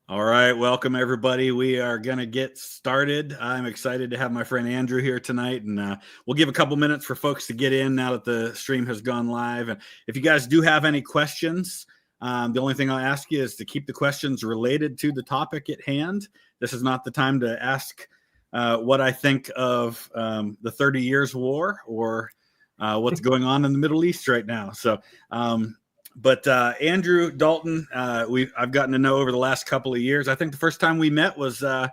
All right, welcome everybody. We are going to get started. I'm excited to have my friend Andrew here tonight, and we'll give a couple minutes for folks to get in now that the stream has gone live. And if you guys do have any questions, the only thing I'll ask you is to keep the questions related to the topic at hand. This is not the time to ask what I think of the 30 Years War or what's going on in the Middle East right now. But Andrew Dalton, I've gotten to know over the last couple of years. I think the first time we met was for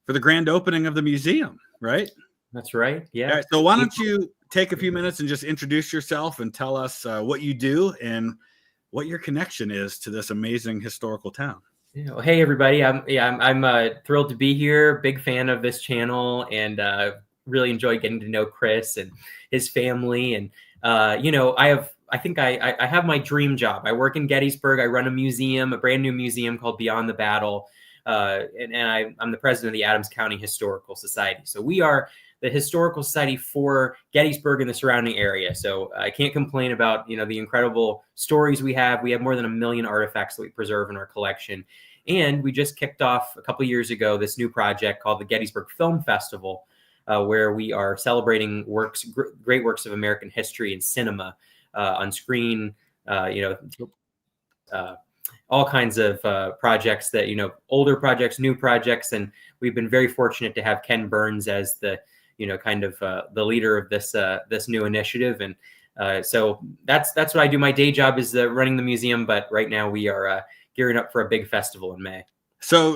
the grand opening of the museum, right? That's right. Yeah. All right, so why don't you take a few minutes and just introduce yourself and tell us what you do and what your connection is to this amazing historical town. Yeah. Well, hey everybody. I'm thrilled to be here. Big fan of this channel, and really enjoy getting to know Chris and his family. And I think I have my dream job. I work in Gettysburg. I run a museum, a brand new museum called Beyond the Battle. And I'm the president of the Adams County Historical Society. So we are the historical society for Gettysburg and the surrounding area. So I can't complain about, the incredible stories we have. We have more than 1 million artifacts that we preserve in our collection. And we just kicked off a couple of years ago this new project called the Gettysburg Film Festival, where we are celebrating great works of American history and cinema on screen, all kinds of projects that, older projects, new projects. And we've been very fortunate to have Ken Burns as the, the leader of this new initiative. And so that's what I do. My day job is running the museum, but right now we are gearing up for a big festival in May. So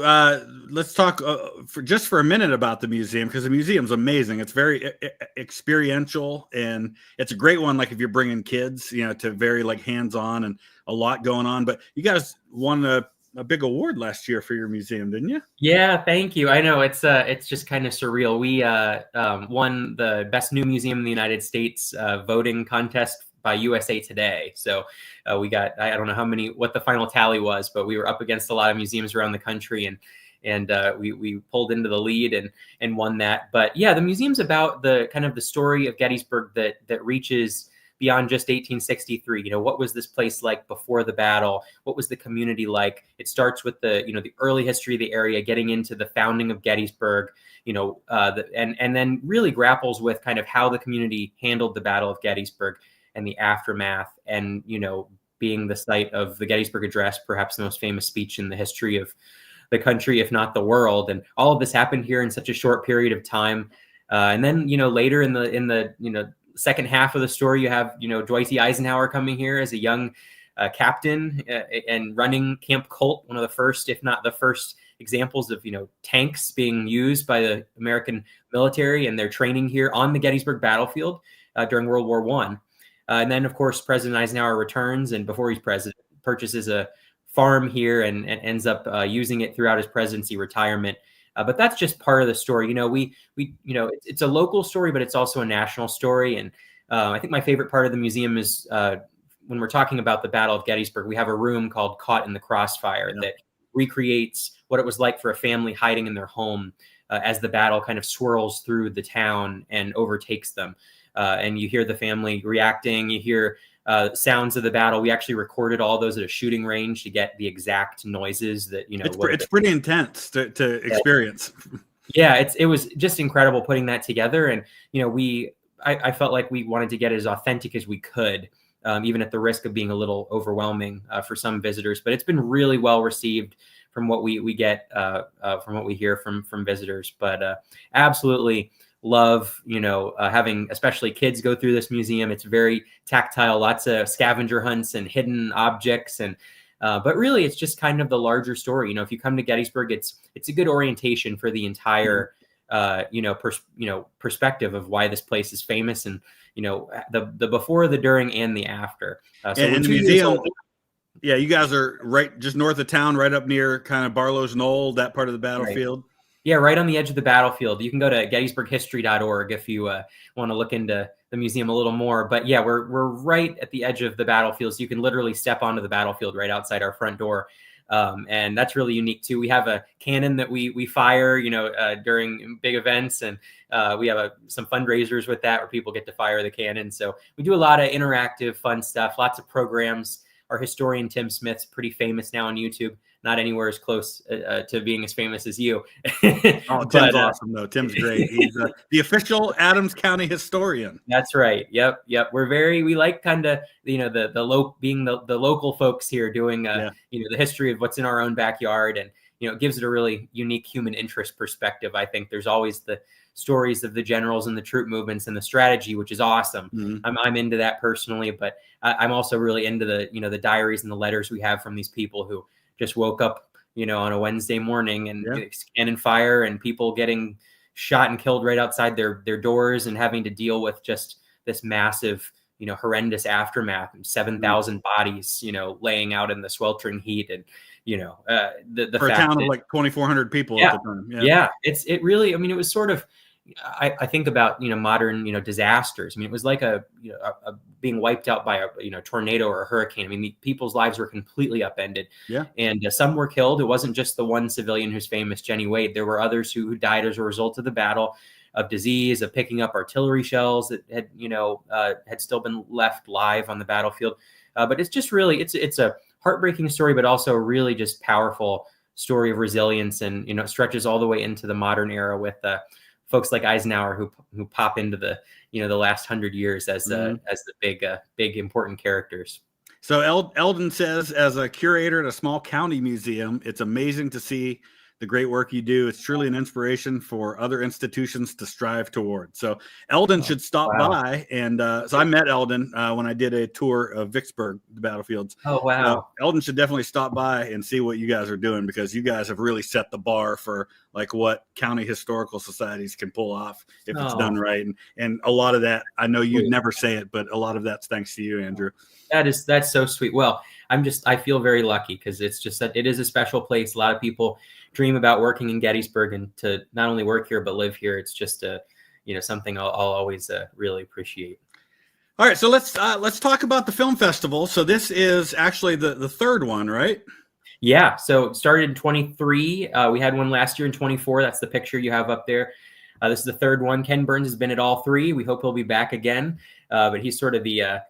let's talk for a minute about the museum, because the museum's amazing. It's very experiential, and it's a great one. Like if you're bringing kids, to very like hands-on and a lot going on. But you guys won a big award last year for your museum, didn't you? Yeah, thank you. I know it's just kind of surreal. We won the best new museum in the United States voting contest by USA Today. So we got, I don't know what the final tally was, but we were up against a lot of museums around the country, and we pulled into the lead and won that. But yeah, the museum's about the kind of the story of Gettysburg that reaches beyond just 1863. What was this place like before the battle? What was the community like? It starts with the early history of the area, getting into the founding of Gettysburg, and then really grapples with kind of how the community handled the Battle of Gettysburg and the aftermath, and being the site of the Gettysburg Address, perhaps the most famous speech in the history of the country, if not the world. And all of this happened here in such a short period of time. And then later in the second half of the story, you have Dwight D. Eisenhower coming here as a young captain and running Camp Colt, one of the first, if not the first, examples of tanks being used by the American military, and their training here on the Gettysburg battlefield during World War I. And then, of course, President Eisenhower returns, and before he's president, purchases a farm here and ends up using it throughout his presidency retirement. But that's just part of the story. It's a local story, but it's also a national story. And I think my favorite part of the museum is when we're talking about the Battle of Gettysburg, we have a room called Caught in the Crossfire that recreates what it was like for a family hiding in their home as the battle kind of swirls through the town and overtakes them. And you hear the family reacting, you hear sounds of the battle. We actually recorded all those at a shooting range to get the exact noises that, it's pretty intense to experience. Yeah, it was just incredible putting that together. And, I felt like we wanted to get as authentic as we could, even at the risk of being a little overwhelming for some visitors. But it's been really well received from what we get, from what we hear from visitors. But absolutely love, having especially kids go through this museum. It's very tactile, lots of scavenger hunts and hidden objects. And but really, it's just kind of the larger story. If you come to Gettysburg, it's a good orientation for the entire, perspective of why this place is famous, and the before, the during, and the after. So and the museum, yeah, you guys are right just north of town, right up near kind of Barlow's Knoll, that part of the battlefield. Right. Yeah, right on the edge of the battlefield. You can go to gettysburghistory.org if you want to look into the museum a little more. But yeah, we're right at the edge of the battlefield, so you can literally step onto the battlefield right outside our front door. And that's really unique too. We have a cannon that we fire, during big events, and we have some fundraisers with that where people get to fire the cannon. So we do a lot of interactive, fun stuff, lots of programs. Our historian Tim Smith's pretty famous now on YouTube. not anywhere as close to being as famous as you. Oh, Tim's awesome though. Tim's great. He's the official Adams County historian. That's right. Yep. We like kind of being the local folks here doing the history of what's in our own backyard, and it gives it a really unique human interest perspective. I think there's always the stories of the generals and the troop movements and the strategy, which is awesome. Mm-hmm. I'm into that personally, but I'm also really into the diaries and the letters we have from these people who just woke up, on a Wednesday morning and cannon fire and people getting shot and killed right outside their doors and having to deal with just this massive, horrendous aftermath and 7,000 bodies, laying out in the sweltering heat. And, the for a town of like 2,400 people at the time. It really, it was sort of, I think about, modern, disasters. It was like a being wiped out by a tornado or a hurricane. People's lives were completely upended. Yeah. And some were killed. It wasn't just the one civilian who's famous, Jenny Wade. There were others who died as a result of the battle, of disease, of picking up artillery shells that had still been left live on the battlefield. But it's just really, it's a heartbreaking story, but also a really just powerful story of resilience. And, it stretches all the way into the modern era with folks like Eisenhower who pop into the last 100 years as the big important characters. So Eldon says, as a curator at a small county museum, it's amazing to see the great work you do. It's truly an inspiration for other institutions to strive toward. So Eldon should stop by. And so I met Eldon when I did a tour of Vicksburg, the battlefields. Oh, wow. Eldon should definitely stop by and see what you guys are doing, because you guys have really set the bar for like what county historical societies can pull off if it's done right. And a lot of that, I know you'd never say it, but a lot of that's thanks to you, Andrew. That's so sweet. Well, I feel very lucky because it's just that it is a special place. A lot of people dream about working in Gettysburg, and to not only work here but live here. It's just something I'll always really appreciate. All right, so let's talk about the film festival. So this is actually the third one, right? Yeah. So it started in 23. We had one last year in 24. That's the picture you have up there. This is the third one. Ken Burns has been at all three. We hope he'll be back again. But he's sort of the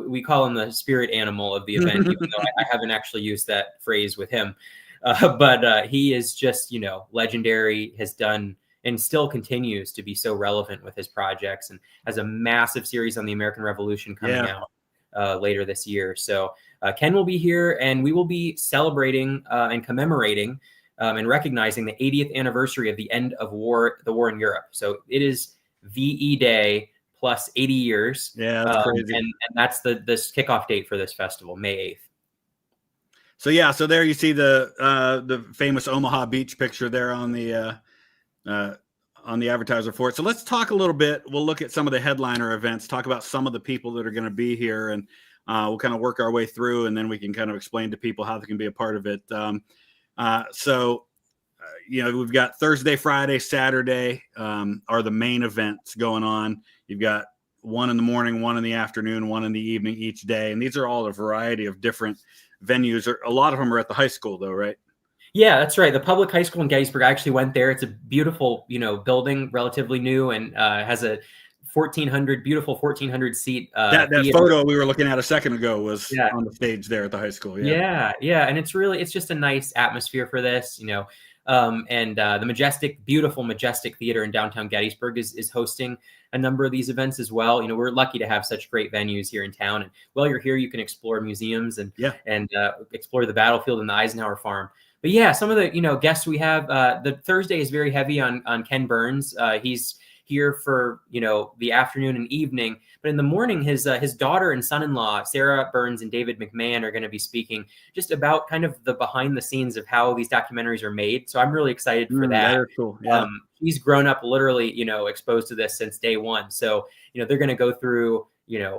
we call him the spirit animal of the event, even though I haven't actually used that phrase with him. But he is just, legendary, has done and still continues to be so relevant with his projects, and has a massive series on the American Revolution coming out later this year. So Ken will be here, and we will be celebrating and commemorating and recognizing the 80th anniversary of the end of the war in Europe. So it is VE Day plus 80 years. Yeah, that's crazy. And that's this kickoff date for this festival, May 8th. So there you see the famous Omaha Beach picture there on the advertiser for it. So let's talk a little bit. We'll look at some of the headliner events, talk about some of the people that are going to be here, and we'll kind of work our way through, and then we can kind of explain to people how they can be a part of it. We've got Thursday, Friday, Saturday are the main events going on. You've got one in the morning, one in the afternoon, one in the evening each day. And these are all a variety of different venues. A lot of them are at the high school though, right? Yeah, that's right. The public high school in Gettysburg, I actually went there. It's a beautiful, building, relatively new, and has a beautiful 1,400 seat. That photo we were looking at a second ago was on the stage there at the high school. Yeah. And it's just a nice atmosphere for this, and the beautiful Majestic Theater in downtown Gettysburg is hosting a number of these events as well. We're lucky to have such great venues here in town. And while you're here, you can explore museums and explore the battlefield and the Eisenhower Farm. But some of the guests we have. The Thursday is very heavy on Ken Burns. He's here for the afternoon and evening, but in the morning his daughter and son-in-law Sarah Burns and David McMahon are going to be speaking just about kind of the behind the scenes of how these documentaries are made. So I'm really excited for that. Very cool. Yeah. He's grown up literally exposed to this since day one. So they're going to go through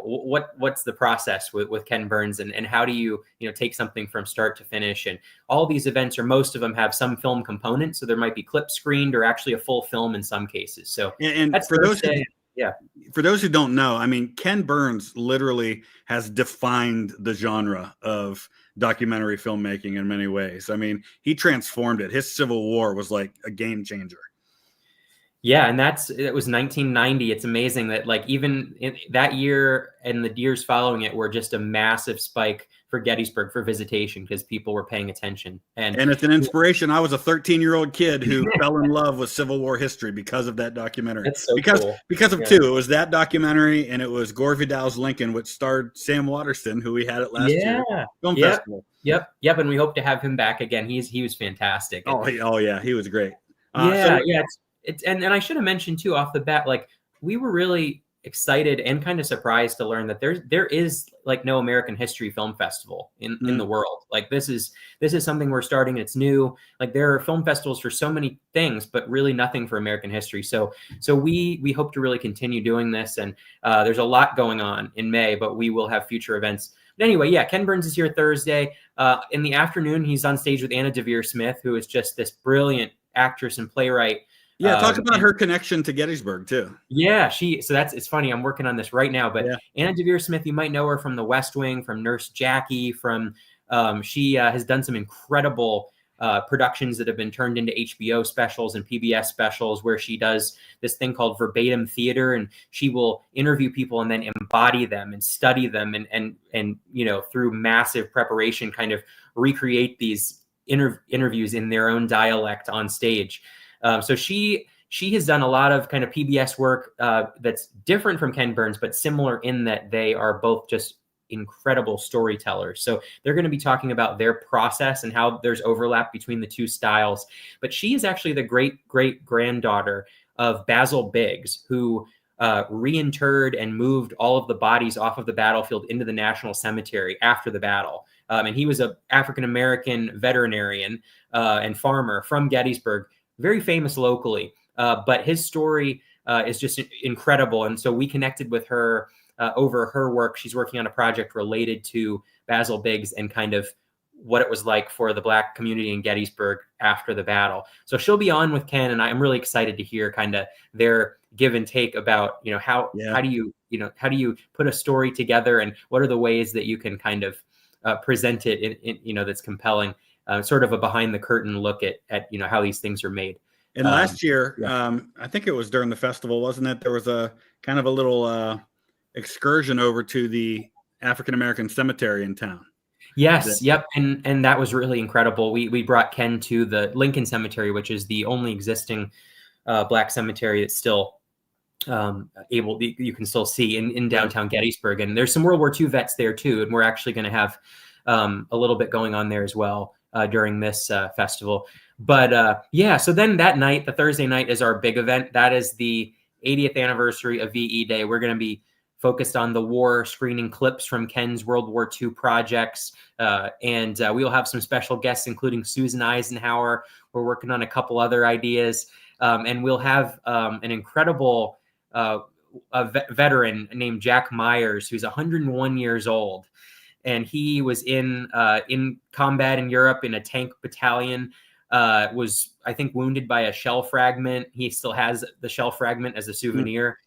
what's the process with Ken Burns, and how do you take something from start to finish. And all these events, or most of them, have some film component, so there might be clips screened or actually a full film in some cases. So and that's for those who don't know, Ken Burns literally has defined the genre of documentary filmmaking in many ways. He transformed it. His Civil War was like a game changer. Yeah, and it was 1990. It's amazing that even in that year and the years following it were just a massive spike for Gettysburg for visitation because people were paying attention. And it's an inspiration. I was a 13-year-old kid who fell in love with Civil War history because of that documentary. That's so cool. Because of yeah. two. It was that documentary, and it was Gore Vidal's Lincoln, which starred Sam Waterston, who we had at last year's film festival. Yep. And we hope to have him back again. He was fantastic. Oh yeah, he was great. It's and I should have mentioned too off the bat, like we were really excited and kind of surprised to learn that there is like no American History Film Festival in the world. Like this is something we're starting. It's new. Like there are film festivals for so many things, but really nothing for American history. So we hope to really continue doing this. And there's a lot going on in May, but we will have future events. But anyway, yeah, Ken Burns is here Thursday. In the afternoon, he's on stage with Anna Devere Smith, who is just this brilliant actress and playwright. Yeah, talk about her connection to Gettysburg too. Yeah, it's funny. I'm working on this right now, but Anna Devere Smith, you might know her from The West Wing, from Nurse Jackie, from she has done some incredible productions that have been turned into HBO specials and PBS specials, where she does this thing called verbatim theater, and she will interview people and then embody them and study them and through massive preparation kind of recreate these interviews in their own dialect on stage. So she has done a lot of kind of PBS work that's different from Ken Burns, but similar in that they are both just incredible storytellers. So they're going to be talking about their process and how there's overlap between the two styles. But she is actually the great-great-granddaughter of Basil Biggs, who reinterred and moved all of the bodies off of the battlefield into the National Cemetery after the battle. And he was an African-American veterinarian and farmer from Gettysburg, very famous locally, but his story is just incredible. And so we connected with her over her work. She's working on a project related to Basil Biggs and kind of what it was like for the Black community in Gettysburg after the battle. So she'll be on with Ken, and I'm really excited to hear kind of their give and take about, how do you put a story together, and what are the ways that you can kind of present it in that's compelling. Sort of a behind the curtain look at how these things are made. And last year, I think it was during the festival, wasn't it? There was a kind of a little excursion over to the African-American cemetery in town. Yes. Yep. And that was really incredible. We brought Ken to the Lincoln Cemetery, which is the only existing Black cemetery that's still you can still see in downtown Gettysburg. And there's some World War II vets there too. And we're actually going to have a little bit going on there as well during this festival. But so then that night, the Thursday night, is our big event. That is the 80th anniversary of VE Day. We're going to be focused on the war, screening clips from Ken's World War II projects. And we'll have some special guests, including Susan Eisenhower. We're working on a couple other ideas. And we'll have an incredible veteran named Jack Myers, who's 101 years old. And he was in combat in Europe in a tank battalion, was, I think, wounded by a shell fragment. He still has the shell fragment as a souvenir.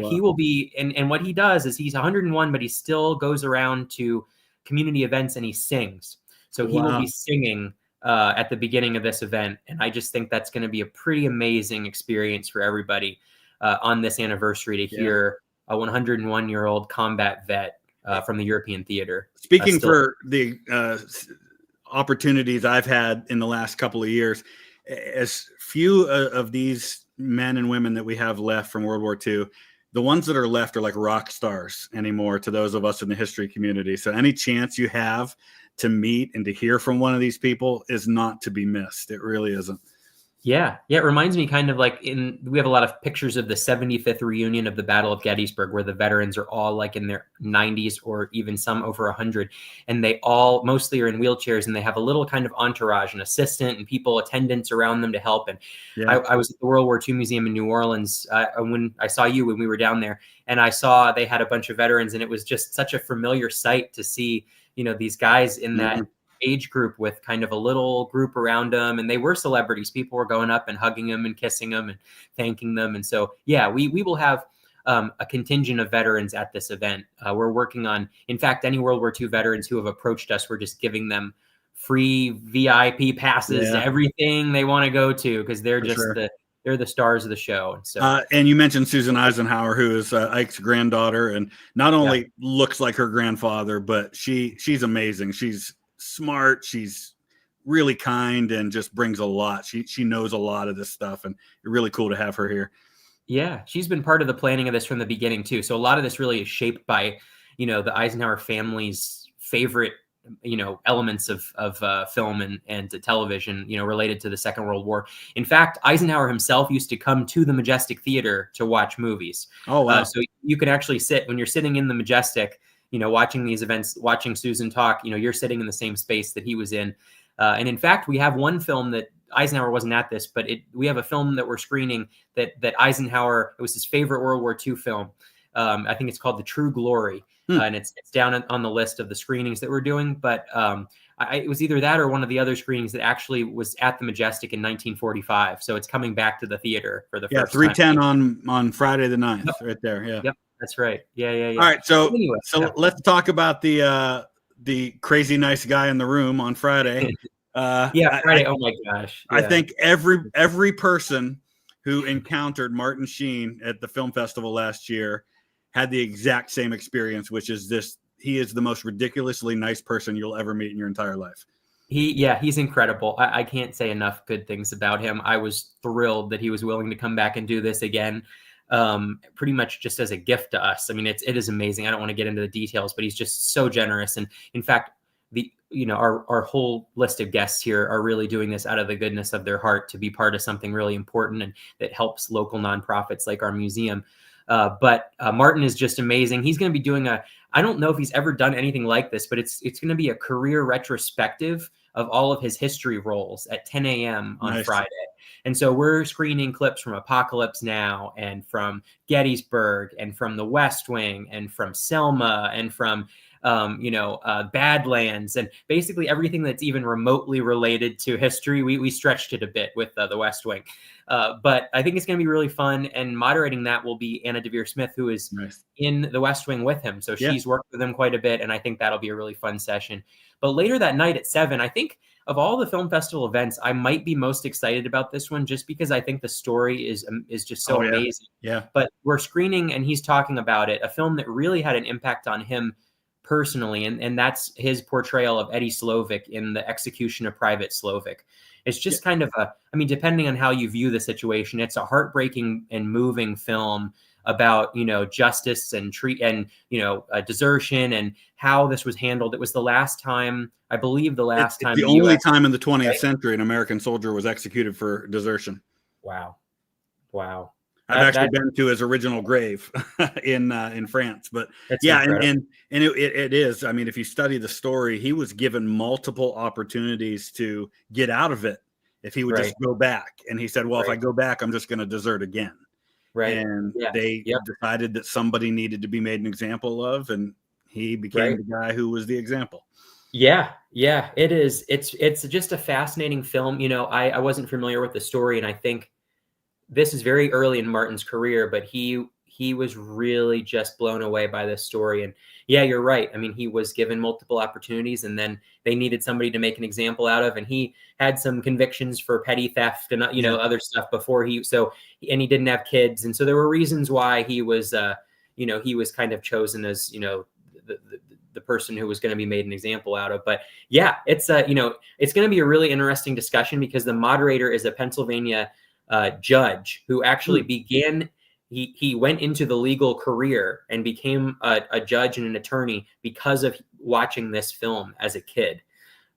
He will be, and what he does is he's 101, but he still goes around to community events and he sings. So he will be singing at the beginning of this event. And I just think that's going to be a pretty amazing experience for everybody on this anniversary to hear a 101-year-old combat vet from the European theater. Speaking for the opportunities I've had in the last couple of years, as few of these men and women that we have left from World War II, the ones that are left are like rock stars anymore to those of us in the history community. So any chance you have to meet and to hear from one of these people is not to be missed. It really isn't. Yeah. It reminds me kind of like we have a lot of pictures of the 75th reunion of the Battle of Gettysburg, where the veterans are all like in their 90s or even some over 100. And they all mostly are in wheelchairs, and they have a little kind of entourage, an assistant and people, attendants around them to help. And I was at the World War II Museum in New Orleans when I saw you when we were down there, and I saw they had a bunch of veterans, and it was just such a familiar sight to see, these guys in that age group with kind of a little group around them, and they were celebrities. People were going up and hugging them and kissing them and thanking them. And so, we will have a contingent of veterans at this event. We're working on, in fact, any World War II veterans who have approached us, we're just giving them free VIP passes to everything they want to go to, because they're just they're the stars of the show. And so, and you mentioned Susan Eisenhower, who is Ike's granddaughter, and not only looks like her grandfather, but she's amazing. She's smart. She's really kind and just brings a lot. She knows a lot of this stuff, and it's really cool to have her here. Yeah, she's been part of the planning of this from the beginning too. So a lot of this really is shaped by, the Eisenhower family's favorite, elements of film and television, related to the Second World War. In fact, Eisenhower himself used to come to the Majestic Theater to watch movies. Oh, wow. So you can actually sit when you're sitting in the Majestic, watching these events, watching Susan talk, you're sitting in the same space that he was in. And in fact, we have one film that Eisenhower wasn't at this, but we have a film that we're screening that Eisenhower, it was his favorite World War II film. I think it's called The True Glory. And it's down on the list of the screenings that we're doing. But it was either that or one of the other screenings that actually was at the Majestic in 1945. So it's coming back to the theater for the first 3:10 time. on Friday the 9th, right there. Yeah. Yep, that's right. Yeah. All right, so anyway, let's talk about the crazy nice guy in the room on Friday. Friday. Oh my gosh. Yeah. I think every person who encountered Martin Sheen at the film festival last year had the exact same experience, which is this: he is the most ridiculously nice person you'll ever meet in your entire life. He's incredible. I can't say enough good things about him. I was thrilled that he was willing to come back and do this again, pretty much just as a gift to us. I mean, it is amazing. I don't want to get into the details, but he's just so generous. And in fact, our whole list of guests here are really doing this out of the goodness of their heart to be part of something really important and that helps local nonprofits like our museum. But Martin is just amazing. He's going to be doing I don't know if he's ever done anything like this, but it's going to be a career retrospective of all of his history roles at 10 a.m. on Friday. And so we're screening clips from Apocalypse Now and from Gettysburg and from The West Wing and from Selma and from Badlands, and basically everything that's even remotely related to history. We stretched it a bit with The West Wing. But I think it's going to be really fun. And moderating that will be Anna DeVere Smith, who is in The West Wing with him. So she's worked with him quite a bit. And I think that'll be a really fun session. But later that night at 7, I think of all the film festival events, I might be most excited about this one just because I think the story is just so amazing. Yeah. But we're screening, and he's talking about it, a film that really had an impact on him personally, and that's his portrayal of Eddie Slovic in The Execution of Private Slovic. It's just kind of depending on how you view the situation, it's a heartbreaking and moving film about, justice and desertion and how this was handled. It was the last time, I believe the only time in the 20th century an American soldier was executed for desertion. Wow. I've actually been to his original grave in France, but and it is. I mean, if you study the story, he was given multiple opportunities to get out of it if he would just go back. And he said, well, if I go back, I'm just going to desert again. Right. And they decided that somebody needed to be made an example of, and he became the guy who was the example. Yeah, it is. It's just a fascinating film. I wasn't familiar with the story, and I think this is very early in Martin's career, but he was really just blown away by this story. And yeah, you're right. I mean, he was given multiple opportunities, and then they needed somebody to make an example out of. And he had some convictions for petty theft and other stuff before he didn't have kids, and so there were reasons why he was he was kind of chosen as the person who was going to be made an example out of. But yeah, it's it's going to be a really interesting discussion because the moderator is a Pennsylvania judge who actually began. He went into the legal career and became a judge and an attorney because of watching this film as a kid,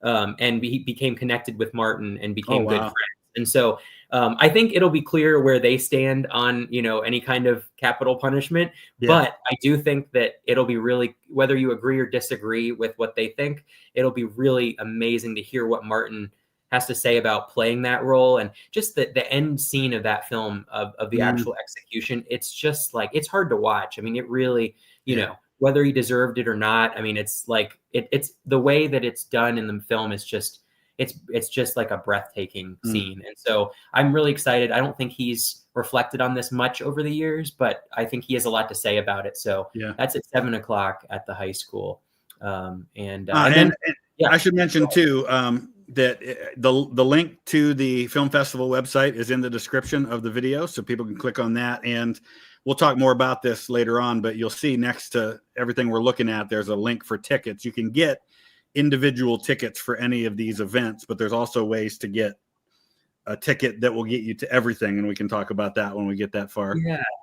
and he became connected with Martin and became good friends. And so I think it'll be clear where they stand on any kind of capital punishment. But I do think that it'll be really, whether you agree or disagree with what they think, it'll be really amazing to hear what Martin has to say about playing that role, and just the end scene of that film of the actual execution. It's just like, it's hard to watch. I mean, it really, whether he deserved it or not. I mean, it's like, it's the way that it's done in the film is just, it's just like a breathtaking scene. And so I'm really excited. I don't think he's reflected on this much over the years, but I think he has a lot to say about it. So that's at 7:00 at the high school. I should mention too, that the link to the film festival website is in the description of the video, so people can click on that. And we'll talk more about this later on, but you'll see next to everything we're looking at, there's a link for tickets. You can get individual tickets for any of these events, but there's also ways to get a ticket that will get you to everything, and we can talk about that when we get that far.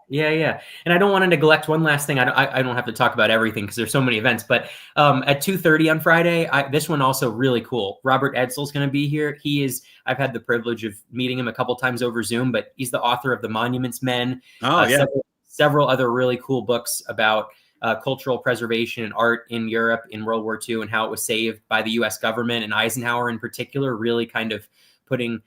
Yeah. And I don't want to neglect one last thing. I don't have to talk about everything because there's so many events, but at 2:30 on Friday, this one also really cool. Robert Edsel's going to be here. I've had the privilege of meeting him a couple times over Zoom, but he's the author of The Monuments Men. Several other really cool books about cultural preservation and art in Europe in World War II and how it was saved by the U.S. government, and Eisenhower in particular, really kind of putting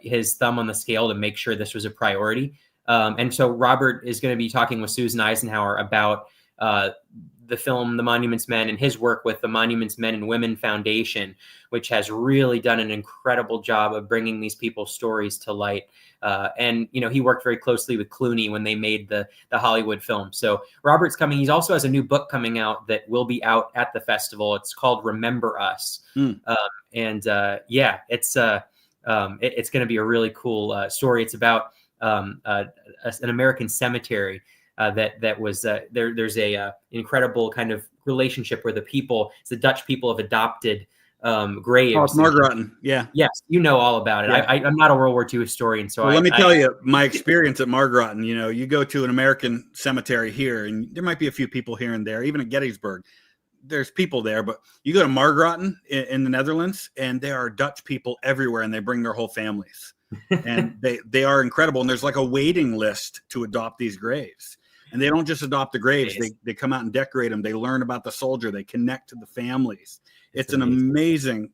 his thumb on the scale to make sure this was a priority. And so Robert is going to be talking with Susan Eisenhower about the film The Monuments Men and his work with the Monuments Men and Women Foundation, which has really done an incredible job of bringing these people's stories to light. And, he worked very closely with Clooney when they made the Hollywood film. So Robert's coming. He also has a new book coming out that will be out at the festival. It's called Remember Us. It's going to be a really cool story. It's about an American cemetery that was there's a incredible kind of relationship where the Dutch people have adopted graves. Oh, it's Margraten. Yeah. Yes, you know all about it. Yeah. I'm not a World War II historian, so let me tell you my experience at Margraten. You go to an American cemetery here, and there might be a few people here and there, even at Gettysburg. There's people there, but you go to Margraten in the Netherlands, and there are Dutch people everywhere, and they bring their whole families, and they are incredible. And there's like a waiting list to adopt these graves, and they don't just adopt the graves; they come out and decorate them. They learn about the soldier. They connect to the families. It's an amazing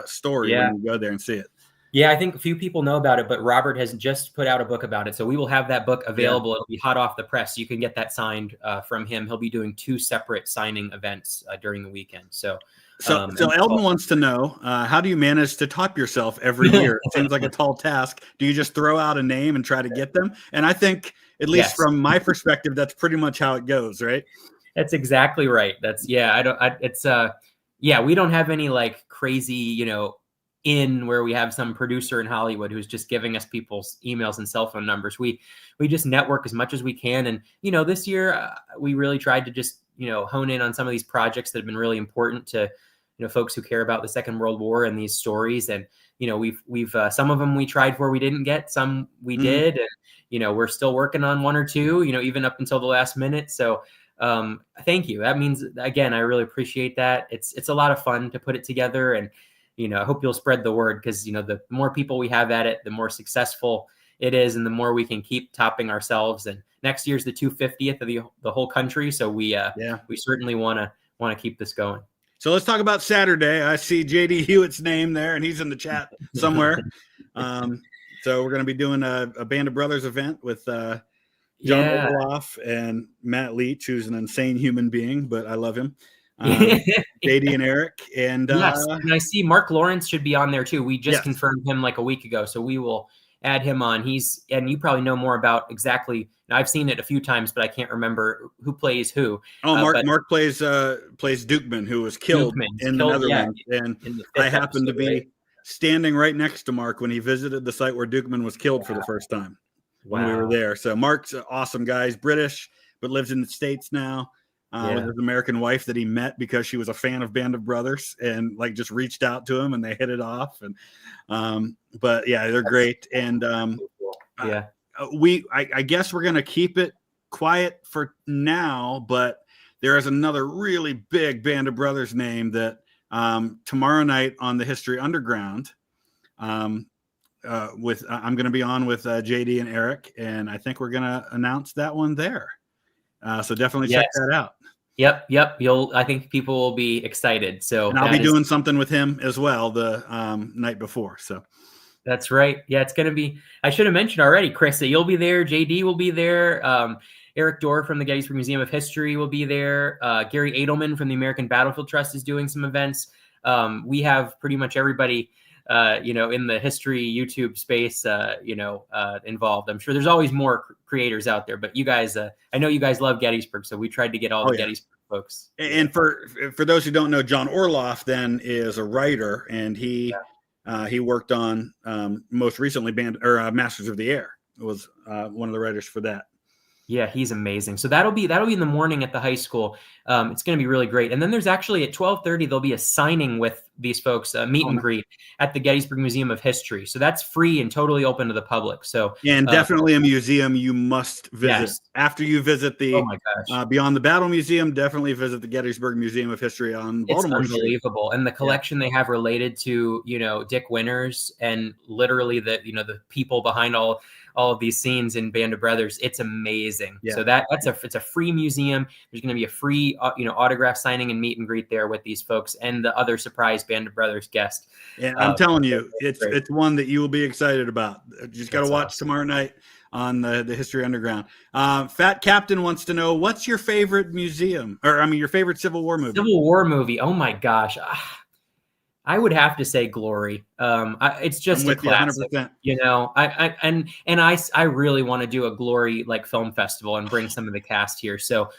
story when you go there and see it. Yeah, I think a few people know about it, but Robert has just put out a book about it. So we will have that book available. Yeah. It'll be hot off the press. You can get that signed from him. He'll be doing 2 separate signing events during the weekend. So Eldon wants to know, how do you manage to top yourself every year? It seems like a tall task. Do you just throw out a name and try to get them? And I think, at least from my perspective, that's pretty much how it goes, right? That's exactly right. We don't have any like crazy, where we have some producer in Hollywood who's just giving us people's emails and cell phone numbers. We just network as much as we can. And, this year we really tried to just, hone in on some of these projects that have been really important to, folks who care about the Second World War and these stories. And, we've some of them we tried for, we didn't get, some we did. And, we're still working on 1 or 2, even up until the last minute. So thank you. That means, again, I really appreciate that. It's a lot of fun to put it together, and, I hope you'll spread the word, because, the more people we have at it, the more successful it is, and the more we can keep topping ourselves. And next year's the 250th of the whole country. So we certainly want to keep this going. So let's talk about Saturday. I see JD Hewitt's name there, and he's in the chat somewhere. So we're going to be doing a Band of Brothers event with John Orloff and Matt Leach, who's an insane human being, but I love him. JD and Eric, and and I see Mark Lawrence should be on there too. We just confirmed him like a week ago, so we will add him on. And you probably know more about exactly. I've seen it a few times, but I can't remember who plays who. Mark plays Dukeman, who was killed in the Netherlands, and I happened to be standing right next to Mark when he visited the site where Dukeman was killed for the first time when we were there. So Mark's an awesome guy. He's British, but lives in the States now. With his American wife that he met because she was a fan of Band of Brothers, and like just reached out to him and they hit it off. And but yeah, they're great. And I guess we're gonna keep it quiet for now, but there is another really big Band of Brothers name that tomorrow night on the History Underground I'm gonna be on with JD and Eric, and I think we're gonna announce that one there. So definitely check that out. Yep. I think people will be excited. So, and I'll be doing something with him as well the night before. So that's right. Yeah, it's going to be, I should have mentioned already, Chris, that you'll be there. JD will be there. Eric Dorr from the Gettysburg Museum of History will be there. Gary Edelman from the American Battlefield Trust is doing some events. We have pretty much everybody in the history YouTube space, involved. I'm sure there's always more creators out there, but you guys, I know you guys love Gettysburg, so we tried to get all the Gettysburg folks. And for those who don't know, John Orloff then is a writer, and he He worked on most recently Masters of the Air. It was one of the writers for that. Yeah, he's amazing. So that'll be in the morning at the high school. It's going to be really great. And then there's actually at 12:30 there'll be a signing with these folks, meet and greet at the Gettysburg Museum of History. So that's free and totally open to the public. So and definitely a museum you must visit. Yes. After you visit the Oh my gosh. Beyond the Battle Museum. Definitely visit the Gettysburg Museum of History on Baltimore It's unbelievable. Street. And the collection they have related to, Dick Winters and literally the people behind all of these scenes in Band of Brothers. It's amazing. Yeah. So it's a free museum. There's going to be a free, autograph signing and meet and greet there with these folks and the other surprise Band of Brothers guest. And I'm telling you, it's one that you will be excited about. You just got to watch tomorrow night on the History Underground. Fat Captain wants to know, what's your favorite museum, your favorite Civil War movie? Civil War movie. Oh my gosh. I would have to say Glory. It's just a classic, 100%. I really want to do a Glory film festival and bring some of the cast here. So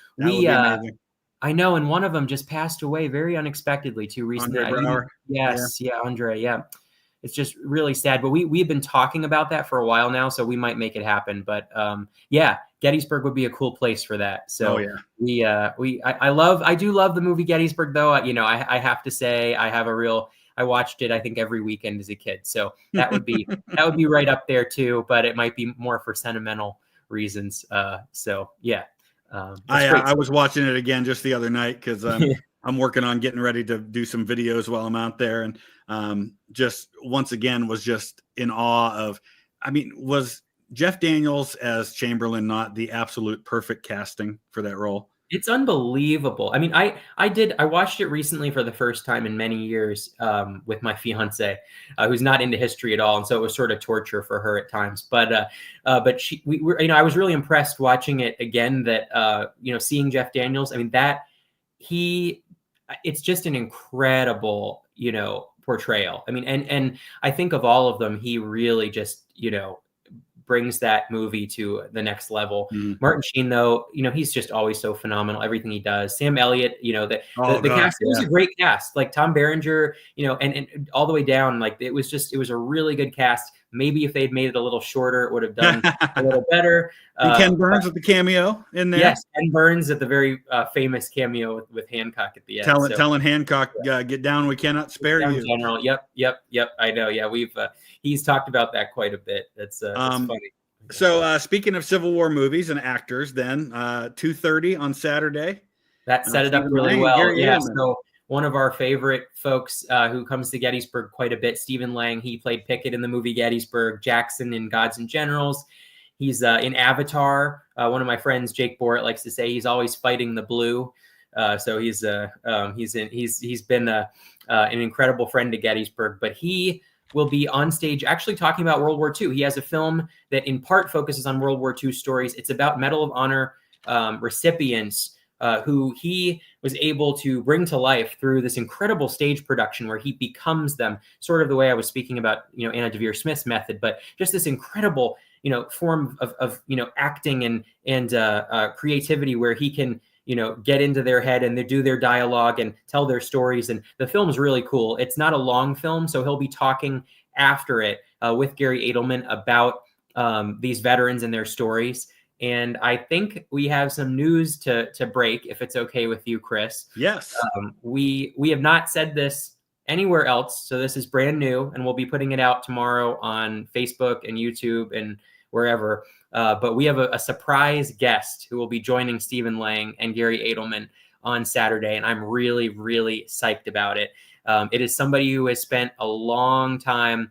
I know, and one of them just passed away very unexpectedly too recently. Andre. Yeah. It's just really sad, but we've been talking about that for a while now, so we might make it happen. But Gettysburg would be a cool place for that. So I do love the movie Gettysburg, though. I have to say I watched it I think every weekend as a kid, so that would be right up there too. But it might be more for sentimental reasons. I was watching it again just the other night because I'm working on getting ready to do some videos while I'm out there, and just once again was just in awe of. Was Jeff Daniels as Chamberlain not the absolute perfect casting for that role? It's unbelievable. I watched it recently for the first time in many years with my fiance, who's not into history at all, and so it was sort of torture for her at times. But I was really impressed watching it again. That seeing Jeff Daniels. It's just an incredible portrayal. And I think of all of them, he really just brings that movie to the next level. Martin Sheen, though, he's just always so phenomenal. Everything he does. Sam Elliott, the cast, it was a great cast. Like Tom Berenger, and all the way down. Like it was a really good cast. Maybe if they'd made it a little shorter, it would have done a little better. Ken Burns with the cameo in there. Yes, Ken Burns at the very famous cameo with Hancock at the end. Telling Hancock, get down, we cannot spare you. General. Yep. I know. Yeah, he's talked about that quite a bit. It's funny. So speaking of Civil War movies and actors, then 2:30 on Saturday. That set it up really well. Yeah. So one of our favorite folks who comes to Gettysburg quite a bit, Stephen Lang. He played Pickett in the movie Gettysburg, Jackson in Gods and Generals. He's in Avatar. One of my friends, Jake Borrett, likes to say he's always fighting the blue. So he's been an incredible friend to Gettysburg. But he will be on stage actually talking about World War II. He has a film that in part focuses on World War II stories. It's about Medal of Honor recipients who he was able to bring to life through this incredible stage production where he becomes them, sort of the way I was speaking about, Anna Devere Smith's method, but just this incredible, form of acting and creativity where he can, get into their head and they do their dialogue and tell their stories. And the film is really cool. It's not a long film, so he'll be talking after it with Gary Edelman about these veterans and their stories. And I think we have some news to break, if it's okay with you, Chris. Yes. We have not said this anywhere else, so this is brand new, and we'll be putting it out tomorrow on Facebook and YouTube and wherever. But we have a surprise guest who will be joining Stephen Lang and Gary Edelman on Saturday, and I'm really, really psyched about it. It is somebody who has spent a long time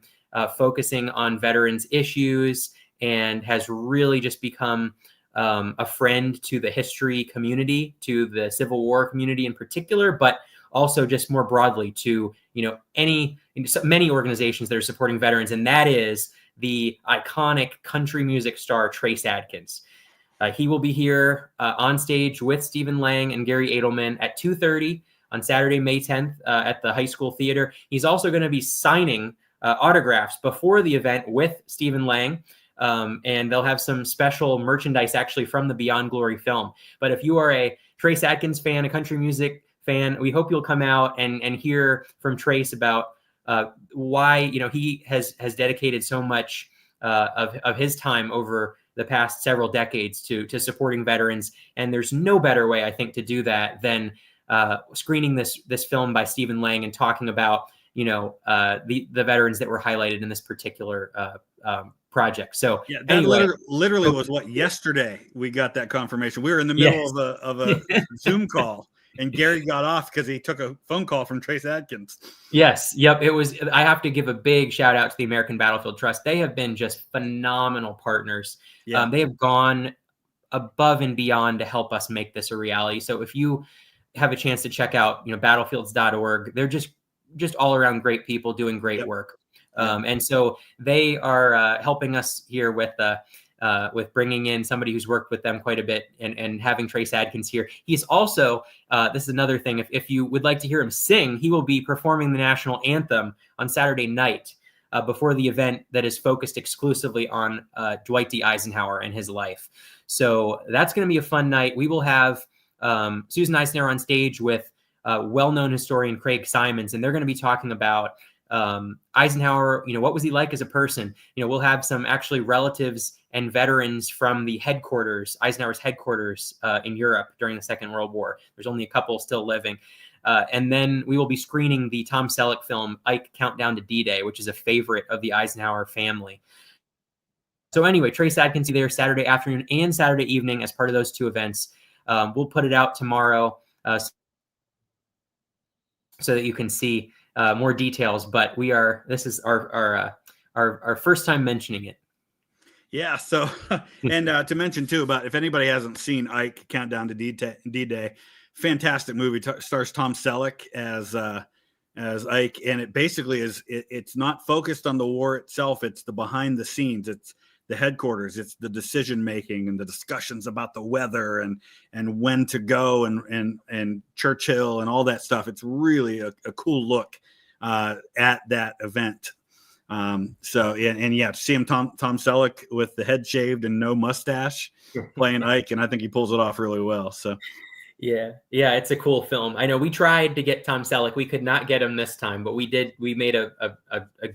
focusing on veterans issues and has really just become a friend to the history community, to the Civil War community in particular, but also just more broadly to many organizations that are supporting veterans, and that is the iconic country music star Trace Adkins. He will be here on stage with Stephen Lang and Gary Edelman at 2:30 on Saturday, May 10th at the high school theater. He's also going to be signing autographs before the event with Stephen Lang. And they'll have some special merchandise actually from the Beyond Glory film. But if you are a Trace Adkins fan, a country music fan, we hope you'll come out and hear from Trace about why he has dedicated so much of his time over the past several decades to supporting veterans. And there's no better way, I think, to do that than screening this film by Stephen Lang and talking about the veterans that were highlighted in this particular project. So yeah, that anyway, literally was what yesterday we got that confirmation. We were in the middle of a Zoom call, and Gary got off because he took a phone call from Trace Adkins. Yes. Yep. It was. I have to give a big shout out to the American Battlefield Trust. They have been just phenomenal partners. Yeah. They have gone above and beyond to help us make this a reality. So if you have a chance to check out, battlefields.org, they're just all around great people doing great work. And so they are helping us here with bringing in somebody who's worked with them quite a bit and having Trace Adkins here. He's also, this is another thing, if you would like to hear him sing, he will be performing the national anthem on Saturday night before the event that is focused exclusively on Dwight D. Eisenhower and his life. So that's going to be a fun night. We will have Susan Eisner on stage with well-known historian Craig Simons, and they're going to be talking about Eisenhower, what was he like as a person? We'll have some actually relatives and veterans from the headquarters, Eisenhower's headquarters in Europe during the Second World War. There's only a couple still living. And then we will be screening the Tom Selleck film, Ike Countdown to D-Day, which is a favorite of the Eisenhower family. So anyway, Trace Adkins there Saturday afternoon and Saturday evening as part of those two events. We'll put it out tomorrow so that you can see more details, but this is our first time mentioning it. Yeah. So, and to mention too about if anybody hasn't seen Ike Countdown to D-Day, fantastic movie. Stars Tom Selleck as Ike, and it basically it's not focused on the war itself. It's the behind the scenes. It's the headquarters. It's the decision making and the discussions about the weather and when to go and Churchill and all that stuff. It's really a cool look at that event. So to see him Tom Selleck with the head shaved and no mustache playing Ike, and I think he pulls it off really well. So yeah, it's a cool film. I know we tried to get Tom Selleck. We could not get him this time, but we did. We made a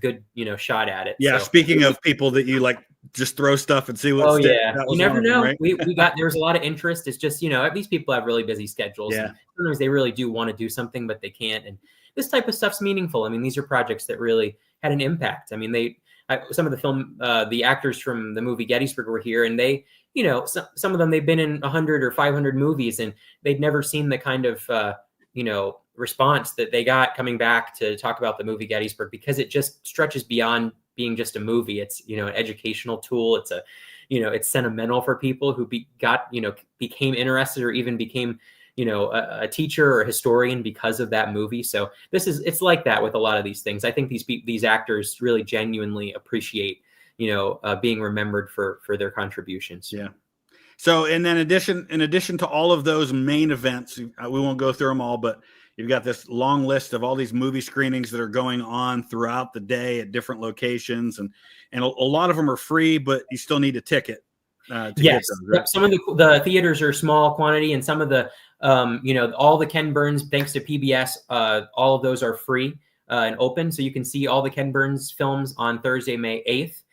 good shot at it. Yeah. So. Speaking of people that you like, just throw stuff and see what. Oh yeah, you never know. Right? We got there's a lot of interest. It's just these people have really busy schedules. Yeah. Sometimes they really do want to do something, but they can't. And this type of stuff's meaningful. I mean, these are projects that really had an impact. I mean, some of the actors from the movie Gettysburg were here, and they, some of them, they've been in 100 or 500 movies, and they'd never seen the kind of, response that they got coming back to talk about the movie Gettysburg, because it just stretches beyond being just a movie. It's, an educational tool. It's it's sentimental for people who became interested or even became, a teacher or a historian because of that movie. So it's like that with a lot of these things. I think these actors really genuinely appreciate, being remembered for their contributions. Yeah. So, and then in addition to all of those main events, we won't go through them all, but you've got this long list of all these movie screenings that are going on throughout the day at different locations, and a lot of them are free, but you still need a ticket. To yes, get those, right? Some of the theaters are small quantity, and some of the all the Ken Burns, thanks to PBS, all of those are free and open, so you can see all the Ken Burns films on Thursday, May 8th.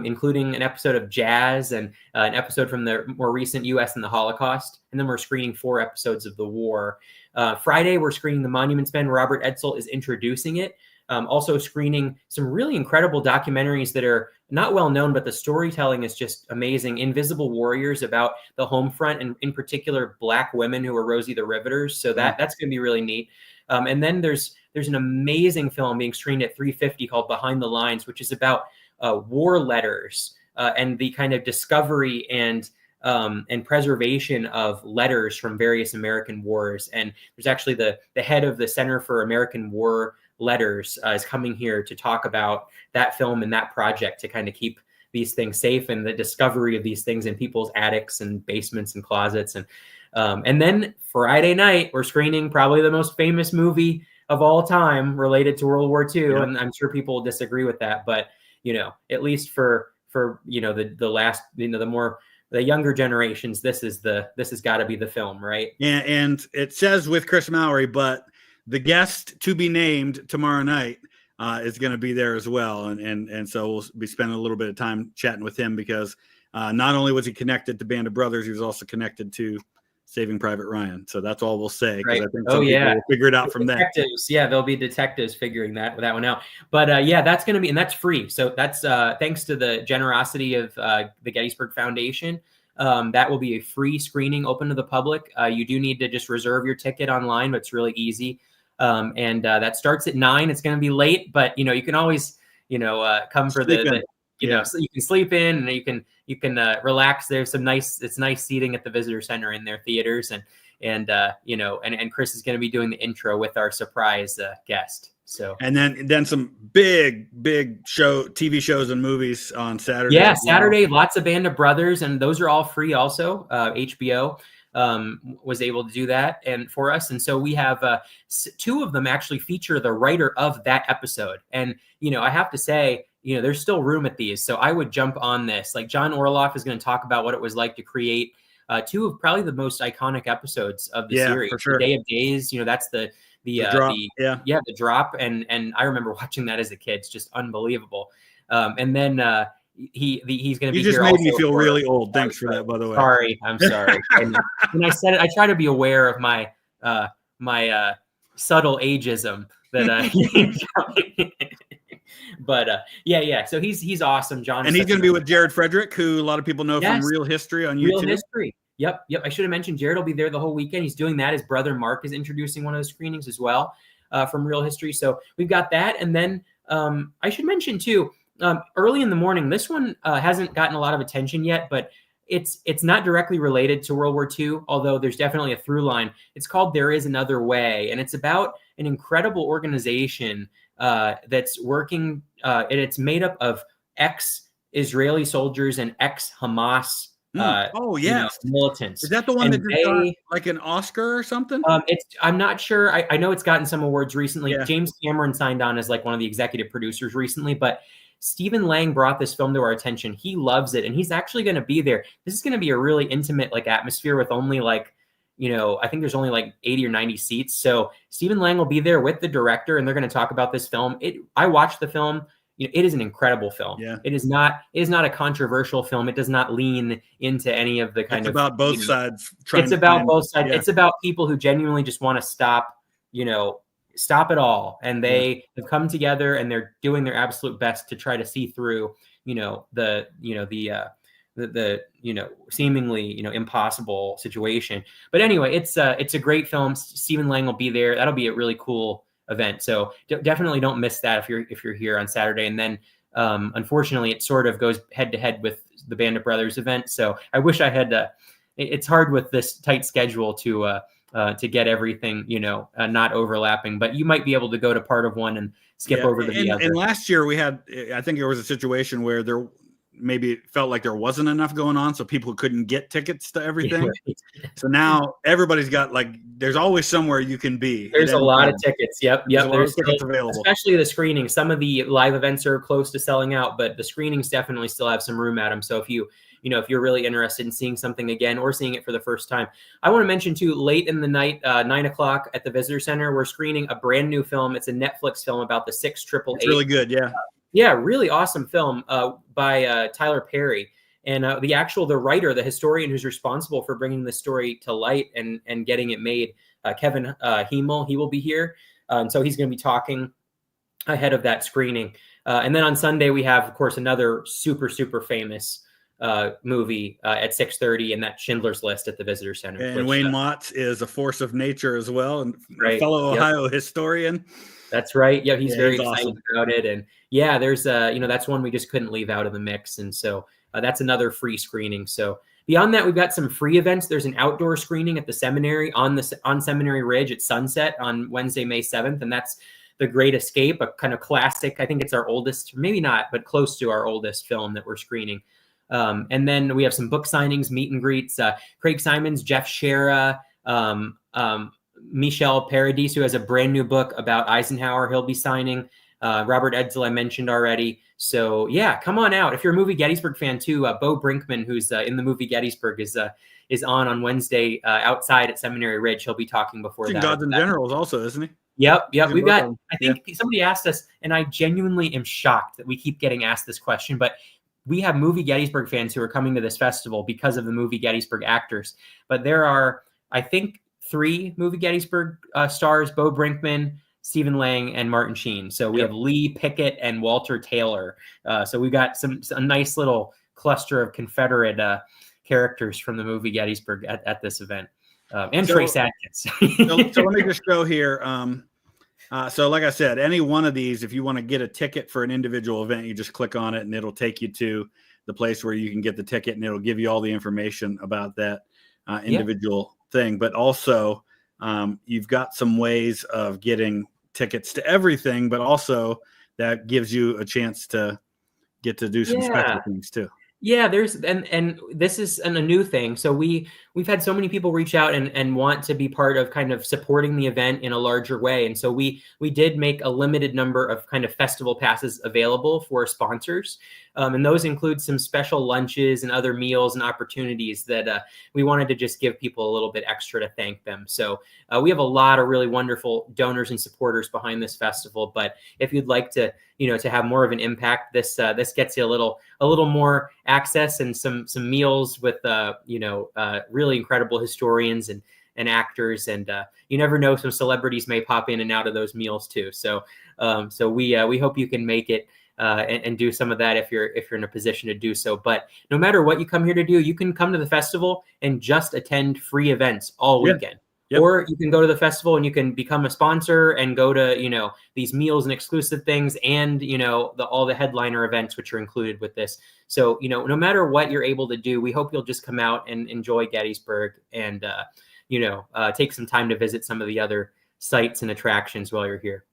Including an episode of Jazz and an episode from the more recent U.S. and the Holocaust. And then we're screening 4 episodes of The War. Friday, we're screening The Monuments Men. Robert Edsel is introducing it. Also screening some really incredible documentaries that are not well known, but the storytelling is just amazing. Invisible Warriors, about the home front, and in particular, Black women who were Rosie the Riveters. So that's going to be really neat. And then there's an amazing film being screened at 3:50 called Behind the Lines, which is about war letters and the kind of discovery and preservation of letters from various American wars. And there's actually the head of the Center for American War Letters is coming here to talk about that film and that project to kind of keep these things safe, and the discovery of these things in people's attics and basements and closets. And then Friday night, we're screening probably the most famous movie of all time related to World War II. Yeah. And I'm sure people will disagree with that, but at least for the last, the younger generations, this has got to be the film, right? Yeah, and it says with Chris Mowry, but the guest to be named tomorrow night is going to be there as well. And so we'll be spending a little bit of time chatting with him because not only was he connected to Band of Brothers, he was also connected to Saving Private Ryan. So that's all we'll say, because I think some people will figure it out from that. Yeah, there'll be detectives figuring that one out. But yeah, that's going to be, and that's free. So that's thanks to the generosity of the Gettysburg Foundation. That will be a free screening open to the public. You do need to just reserve your ticket online, but it's really easy. And that starts at 9. It's going to be late, but you can always come for the so you can sleep in, and you can relax. There's some nice seating at the visitor center in their theaters, and Chris is going to be doing the intro with our surprise guest. So, and then some big TV shows and movies on Saturday. Yeah, Saturday, lots of Band of Brothers, and those are all free also. HBO was able to do that and for us. And so we have 2 of them actually feature the writer of that episode. And, I have to say, there's still room at these. So I would jump on this. Like John Orloff is going to talk about what it was like to create 2 of probably the most iconic episodes of the series. For sure. The Day of Days, that's the drop. The drop. And I remember watching that as a kid. It's just unbelievable. And then he's going to be here. You just here made also me feel really old. Thanks for that, by the way. Sorry, I'm sorry. And when I said it, I try to be aware of my subtle ageism that but yeah. So he's awesome, John. And he's going to be with Jared Frederick, who a lot of people know from Real History on YouTube. Real History. Yep. I should have mentioned Jared will be there the whole weekend. He's doing that. His brother Mark is introducing one of the screenings as well from Real History. So we've got that, and then I should mention too. Early in the morning, this one hasn't gotten a lot of attention yet, but it's not directly related to World War II, although there's definitely a through line. It's called There Is Another Way, and it's about an incredible organization that's working, and it's made up of ex-Israeli soldiers and ex-Hamas militants. Is that the one that just got like an Oscar or something? I'm not sure. I know it's gotten some awards recently. Yeah. James Cameron signed on as like one of the executive producers recently, but Stephen Lang brought this film to our attention. He loves it, and he's actually going to be there. This is going to be a really intimate like atmosphere with only like, I think there's only like 80 or 90 seats. So Stephen Lang will be there with the director, and they're going to talk about this film. I watched the film. It is an incredible film. Yeah. It is not a controversial film. It does not lean into any of the kind of about both sides. It's about both sides. Yeah. It's about people who genuinely just want to stop it all, and they have come together, and they're doing their absolute best to try to see through the seemingly impossible situation. But anyway, it's a great film. Stephen Lang will be there. That'll be a really cool event, so definitely don't miss that if you're here on Saturday. And then unfortunately it sort of goes head to head with the Band of Brothers event, so I wish I had it's hard with this tight schedule to get everything, not overlapping, but you might be able to go to part of one and skip over to the other. And last year I think there was a situation where there maybe it felt like there wasn't enough going on, so people couldn't get tickets to everything. Right. So now everybody's got there's always somewhere you can be. There's a lot of tickets. Yep. There's tickets available, especially the screenings. Some of the live events are close to selling out, but the screenings definitely still have some room at them. So if you're really interested in seeing something again or seeing it for the first time, I want to mention too, late in the night, 9:00 at the Visitor Center, we're screening a brand new film. It's a Netflix film about the 688. It's really good. Yeah. Yeah, really awesome film by Tyler Perry. And the writer, the historian who's responsible for bringing this story to light and getting it made, Kevin Hemel, he will be here. And so he's going to be talking ahead of that screening. And then on Sunday, we have, of course, another super, super famous movie at 6:30, and that's Schindler's List at the Visitor Center. And Wayne Motz is a force of nature as well, and a fellow Ohio historian. That's right. Yeah, he's very excited about it. And yeah, there's that's one we just couldn't leave out of the mix. And so that's another free screening. So beyond that, we've got some free events. There's an outdoor screening at the seminary on Seminary Ridge at sunset on Wednesday, May 7th. And that's The Great Escape, a kind of classic. I think it's our oldest, maybe not, but close to our oldest film that we're screening. And then we have some book signings, meet and greets. Craig Simons, Jeff Shera, Michel Paradis, who has a brand new book about Eisenhower, he'll be signing. Robert Edsel, I mentioned already. So yeah, come on out. If you're a movie Gettysburg fan too, Bo Brinkman, who's in the movie Gettysburg, is on Wednesday outside at Seminary Ridge. He'll be talking before that. Gods and Generals also, isn't he? Yep. We've got, them. I think somebody asked us, and I genuinely am shocked that we keep getting asked this question, but we have movie Gettysburg fans who are coming to this festival because of the movie Gettysburg actors. But there are, I think, 3 movie Gettysburg stars: Bo Brinkman, Stephen Lang, and Martin Sheen. So we have Lee Pickett and Walter Taylor. So we've got a nice little cluster of Confederate characters from the movie Gettysburg at this event. And Trace Adkins. so let me just go here. So like I said, any one of these, if you want to get a ticket for an individual event, you just click on it and it'll take you to the place where you can get the ticket, and it'll give you all the information about that individual thing. But also you've got some ways of getting tickets to everything, but also that gives you a chance to get to do some special things too. Yeah, there's and this is a new thing. So we've had so many people reach out and want to be part of kind of supporting the event in a larger way. And so we did make a limited number of kind of festival passes available for sponsors. And those include some special lunches and other meals and opportunities that we wanted to just give people a little bit extra to thank them. So we have a lot of really wonderful donors and supporters behind this festival. But if you'd like to, to have more of an impact, this gets you a little more access and some meals with really incredible historians and actors, and you never know, some celebrities may pop in and out of those meals too. So we hope you can make it and do some of that if you're in a position to do so. But no matter what you come here to do, you can come to the festival and just attend free events all weekend. Yep. Or you can go to the festival and you can become a sponsor and go to, these meals and exclusive things and, all the headliner events, which are included with this. So, no matter what you're able to do, we hope you'll just come out and enjoy Gettysburg and, take some time to visit some of the other sites and attractions while you're here.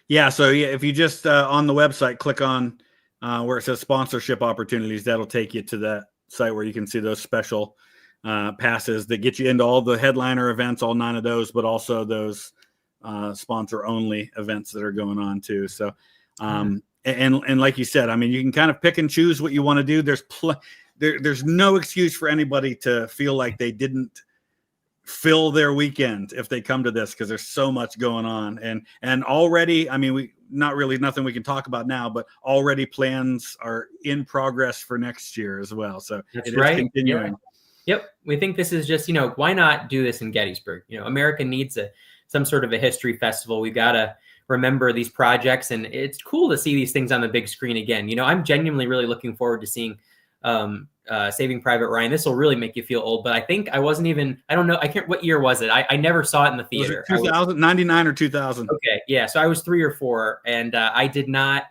Yeah. So if you just on the website, click on where it says sponsorship opportunities, that'll take you to that site where you can see those special passes that get you into all the headliner events, all 9 of those, but also those sponsor only events that are going on too. So, and like you said, I mean, you can kind of pick and choose what you want to do. There's no excuse for anybody to feel like they didn't fill their weekend if they come to this, because there's so much going on. And already, I mean, nothing we can talk about now, but already plans are in progress for next year as well. So that's it right. is continuing. Yeah. Yep. We think this is just, why not do this in Gettysburg? America needs some sort of a history festival. We've got to remember these projects, and it's cool to see these things on the big screen again. I'm genuinely really looking forward to seeing Saving Private Ryan. This will really make you feel old, but I think I don't know. What year was it? I never saw it in the theater. Was it 2099 or 2000? Okay. Yeah. So I was 3 or 4, and I did not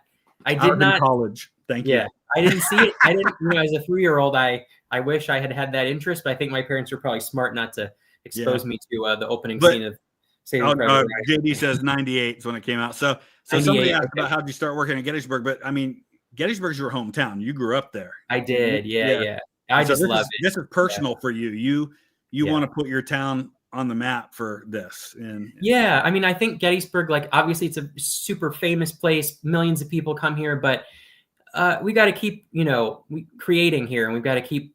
college. Thank you. Yeah. I didn't see it. I didn't, as a 3-year-old, I wish I had that interest, but I think my parents were probably smart not to expose me to the opening scene of Saving Private Ryan. JD says 98 is when it came out. So somebody asked about how did you start working at Gettysburg, but I mean, Gettysburg's your hometown. You grew up there. I did. Yeah. I just love it. This is personal for you. You want to put your town on the map for this. Yeah. I mean, I think Gettysburg, obviously it's a super famous place. Millions of people come here, but we got to keep, creating here, and we've got to keep,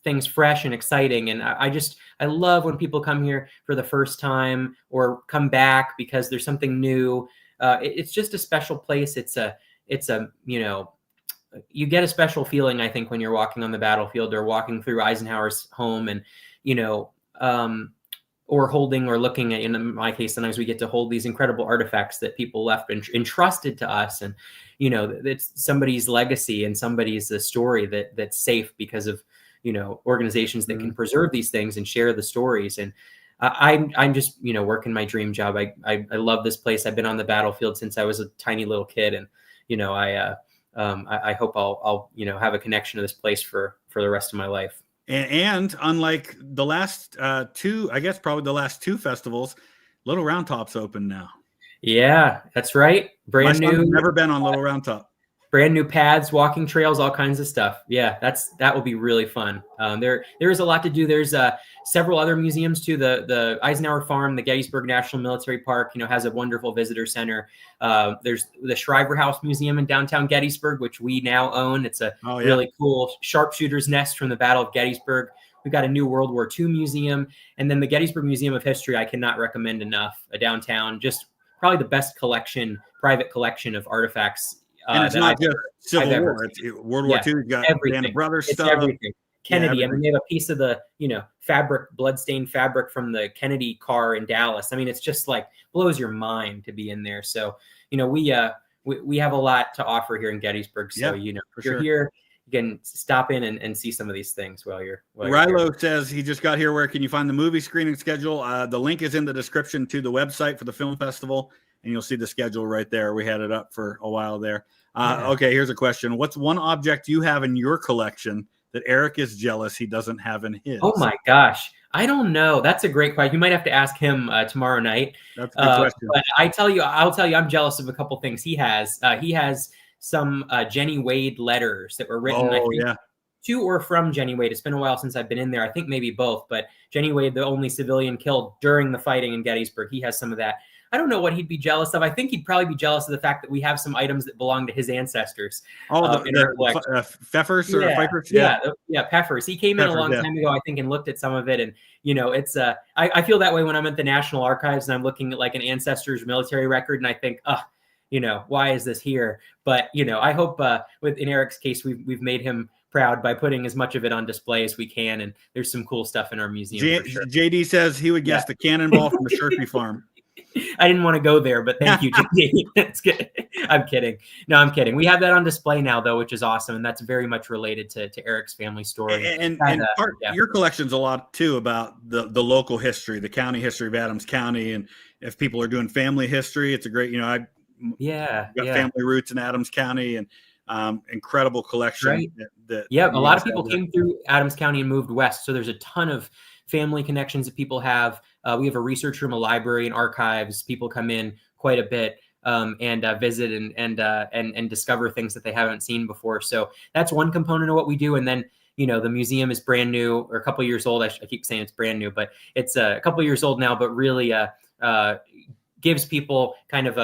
things fresh and exciting. And I love when people come here for the first time or come back because there's something new. It's just a special place. It's a, you get a special feeling, I think, when you're walking on the battlefield or walking through Eisenhower's home and, or holding or looking at, in my case, sometimes we get to hold these incredible artifacts that people left and entrusted to us. And, it's somebody's legacy and somebody's story that's safe because of, organizations that can preserve these things and share the stories. And I'm just, working my dream job. I love this place. I've been on the battlefield since I was a tiny little kid. And, I hope I'll have a connection to this place for the rest of my life. And unlike the last 2, I guess probably the last 2 festivals, Little Round Top's open now. Yeah, that's right. Brand new. Never been on Little Round Top. Brand new pads, walking trails, all kinds of stuff. Yeah, that will be really fun. There is a lot to do. There's several other museums too. The Eisenhower Farm, the Gettysburg National Military Park, has a wonderful visitor center. There's the Shriver House Museum in downtown Gettysburg, which we now own. It's a really cool sharpshooter's nest from the Battle of Gettysburg. We've got a new World War II museum, and then the Gettysburg Museum of History. I cannot recommend enough. Downtown, just probably the best private collection of artifacts. And it's not just Civil I've War; it's World War II. You got everything. Band of Brothers It's stuff. everything. Kennedy. I mean, they have a piece of the bloodstained fabric from the Kennedy car in Dallas. I mean, it's just like blows your mind to be in there. So we have a lot to offer here in Gettysburg. So if you're here, you can stop in and see some of these things while you're Rilo says he just got here. Where can you find the movie screening schedule? The link is in the description to the website for the film festival, and you'll see the schedule right there. We had it up for a while there. Okay, here's a question. What's one object you have in your collection that Eric is jealous he doesn't have in his? Oh my gosh. I don't know. That's a great question. You might have to ask him tomorrow night. That's a good question. But I'll tell you, I'm jealous of a couple things he has. He has some Jenny Wade letters that were written, I think, to or from Jenny Wade. It's been a while since I've been in there. I think maybe both, but Jenny Wade, the only civilian killed during the fighting in Gettysburg, he has some of that. I don't know what he'd be jealous of. I think he'd probably be jealous of the fact that we have some items that belong to his ancestors. Pfeffers or Pfeiffers? Yeah, Pfeffers. He came in a long time ago, I think, and looked at some of it. And, it's I feel that way when I'm at the National Archives and I'm looking at like an ancestor's military record and I think, why is this here? But, I hope in Eric's case, we've made him proud by putting as much of it on display as we can. And there's some cool stuff in our museum. For sure. JD says he would guess the cannonball from the Sherpy farm. I didn't want to go there, but thank you, JD. That's good. I'm kidding. No, I'm kidding. We have that on display now, though, which is awesome. And that's very much related to Eric's family story. And your collection's a lot, too, about the local history, the county history of Adams County. And if people are doing family history, it's a great, I've got family roots in Adams County and incredible collection. Right. A lot of people came through Adams County and moved west. So there's a ton of family connections that people have. We have a research room, a library, and archives. People come in quite a bit and visit and discover things that they haven't seen before. So that's one component of what we do. And then, the museum is brand new, or a couple of years old. I keep saying it's brand new, but it's a couple of years old now, but really gives people kind of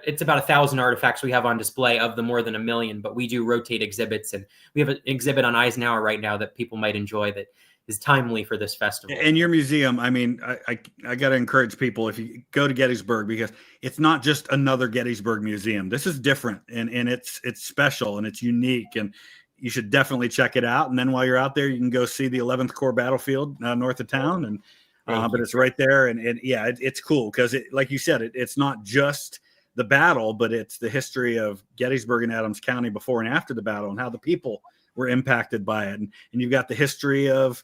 it's about 1,000 artifacts we have on display of the more than 1 million, but we do rotate exhibits. And we have an exhibit on Eisenhower right now that people might enjoy that is timely for this festival. And your museum, I mean, I got to encourage people, if you go to Gettysburg, because it's not just another Gettysburg museum. This is different and it's special and it's unique, and you should definitely check it out. And then while you're out there, you can go see the 11th Corps battlefield north of town. And but it's right there. And it's cool because like you said, it's not just the battle, but it's the history of Gettysburg and Adams County before and after the battle and how the people were impacted by it. And you've got the history of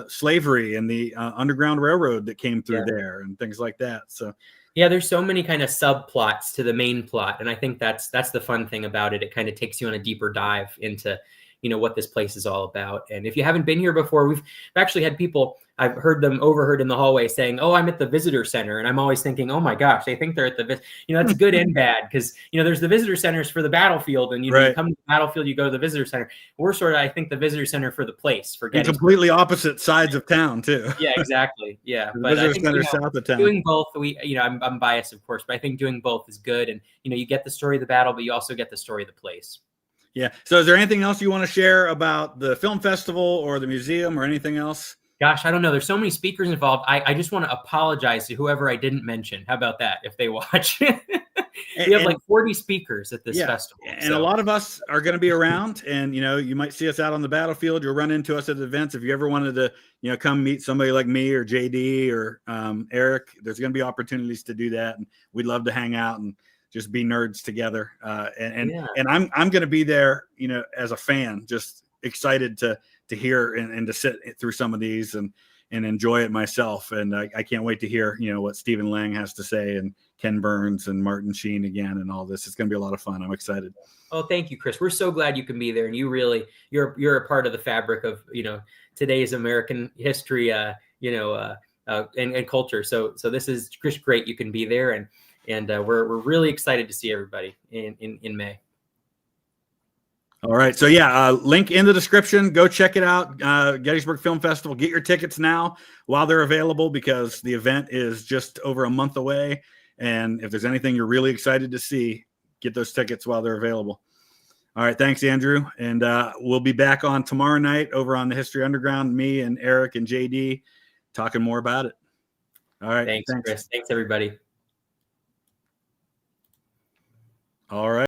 slavery and the Underground Railroad that came through there and things like that. So there's so many kind of subplots to the main plot, and I think that's the fun thing about it. It kind of takes you on a deeper dive into what this place is all about. And if you haven't been here before, we've actually had people, I've overheard in the hallway saying, "Oh, I'm at the visitor center." And I'm always thinking, oh my gosh, they think they're at the that's good and bad, because there's the visitor centers for the battlefield, and you come to the battlefield, you go to the visitor center. We're sort of, I think, the visitor center for the place, for Gettysburg. And completely opposite sides of town too. Yeah, exactly. Yeah. The visitor center south of town. Doing both, I'm biased, of course, but I think doing both is good. And you get the story of the battle, but you also get the story of the place. Yeah. So is there anything else you want to share about the film festival or the museum or anything else? Gosh, I don't know. There's so many speakers involved. I just want to apologize to whoever I didn't mention. How about that, if they watch? We have like 40 speakers at this festival. And a lot of us are going to be around, and, you might see us out on the battlefield. You'll run into us at events. If you ever wanted to, come meet somebody like me or JD or Eric, there's going to be opportunities to do that. And we'd love to hang out and just be nerds together. And I'm going to be there, as a fan, just excited to hear and to sit through some of these and enjoy it myself. And I can't wait to hear, what Stephen Lang has to say, and Ken Burns and Martin Sheen again, and all this. It's going to be a lot of fun. I'm excited. Oh, thank you, Chris. We're so glad you can be there. And you're a part of the fabric of, today's American history, and culture. So this is just great. You can be there. And we're really excited to see everybody in May. All right. So link in the description. Go check it out. Gettysburg Film Festival. Get your tickets now while they're available, because the event is just over a month away. And if there's anything you're really excited to see, get those tickets while they're available. All right. Thanks, Andrew. And we'll be back on tomorrow night over on the History Underground, me and Eric and JD talking more about it. All right. Thanks, Chris. Thanks, everybody. All right.